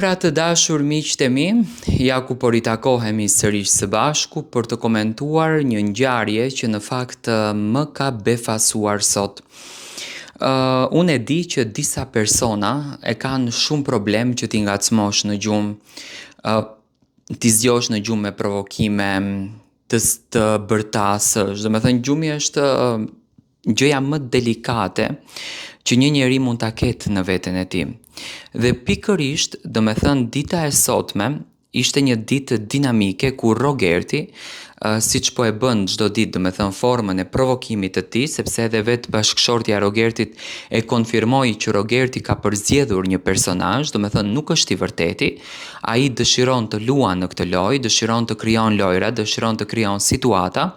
pra të dashur miqtë e mi, ja ku po ritakohemi sërish së bashku për të komentuar një ngjarje që në fakt më ka befasuar sot. Unë e di që disa persona e kanë shumë problem që t'i ngacmosh në gjumë, t'i zgjosh në gjumë me provokime, të bërtasësh. Do me thënë gjumi është gjëja më delikate që një njeri mund ta ketë në veten e tij. Dhe pikërisht, do me thënë dita e sotme ishte një ditë dinamike ku Rogerti, siç po e bën çdo ditë, do me thënë formën e provokimit të tij, sepse edhe vetë bashkëshortja e Rogertit e konfirmoi që Rogerti ka përzgjedhur një personazh, do me thënë nuk është i vërteti, ai dëshiron të luan në këtë lojë, dëshiron të krijon lojra, dëshiron të krijon situata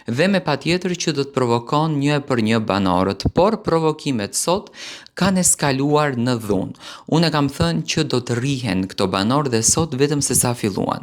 dhe me patjetër që do të provokon një për një banorët, por provokimet sot kanë eskaluar në dhunë. Unë e kam thënë që do të rrihen këto banorë dhe sot vetëm se sa filluan.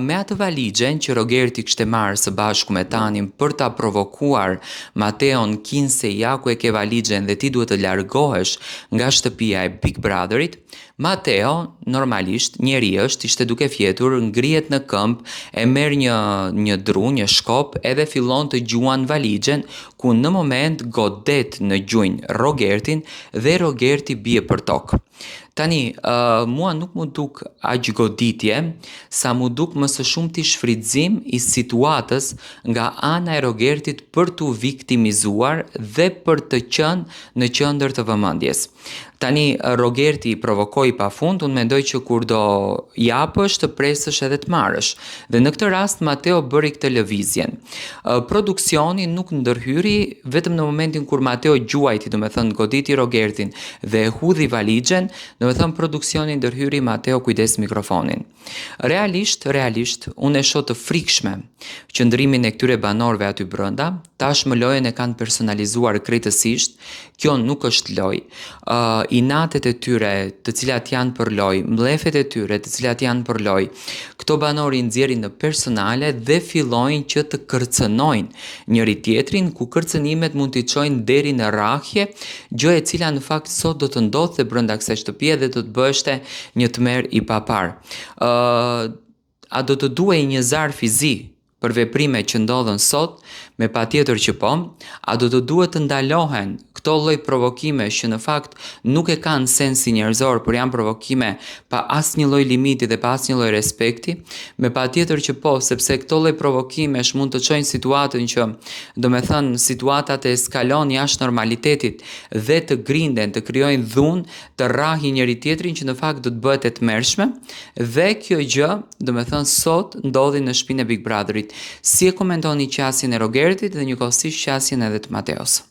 Me atë valigjen që Rogerti kishte marrë së bashku me Tanin për ta provokuar Mateon Kinsey, ja ku e ke valigjen dhe ti duhet të largohesh nga shtëpia e Big Brotherit, Mateo normalisht njeri është, ishte duke fjetur, ngrihet në këmbë, e merr një dru, një shkop, edhe fillon të gjuan valigjen, ku në moment godet në gjunjë Rogertin dhe Rogerti bie për tokë. Tani, mua nuk mu duk aq goditje, sa mu duk më së shumti shfrytëzim i situatës nga ana e Rogertit për t'u viktimizuar dhe për të qenë në qendër të vëmendjes. Tani, Rogerti i provokoi pafund, unë mendoj që kur do japësh të presësh edhe të marrësh. Dhe në këtë rast Mateo bëri këtë lëvizjen. Produksioni nuk ndërhyri vetëm në momentin kur Mateo gjuajti, do me thënë goditi Rogertin dhe e hudhi valigjen, do me thënë produksioni ndërhyri, Mateo kujdes mikrofonin. Realisht, unë e shoh të frikshme qëndrimin e këtyre banorëve aty brenda. Tashmë lojën e kanë personalizuar krejtësisht. Kjo nuk është lojë. Inatet e tyre, të cilat janë për lojë, mllefet e tyre, të cilat janë për lojë, këto banorë i nxjerrin në personale dhe fillojnë që të kërcënojnë njëri tjetrin, ku kërcënimet mund t'i çojnë deri në rrahje, gjë e cila në fakt sot do të ndodhte brenda kësaj shtëpie dhe do të bështe një tmerr i papar. A do të duhej një zar fizik për veprimet që ndodhen sot? Me patjetër që po. A do të duhet të ndalohen këto lloj provokime që në fakt nuk e kanë sensi njerëzor, por janë provokime pa asnjë lloj limiti dhe pa asnjë lloj respekti? Me patjetër që po, sepse këto lloj provokimesh mund të çojnë situatën që, do me thënë, situatat e eskalon jashtë normalitetit dhe të grinden, të krijojnë dhunë, të rrahin njëri tjetrin që në fakt do të bëhet e tmerrshme, dhe kjo gjë, do me thënë, sot ndodhi në shtëpinë e Big Brotherit. Si e komentoni qasjen e Rogertit dhe njëkohësisht qasjen edhe të Mateos?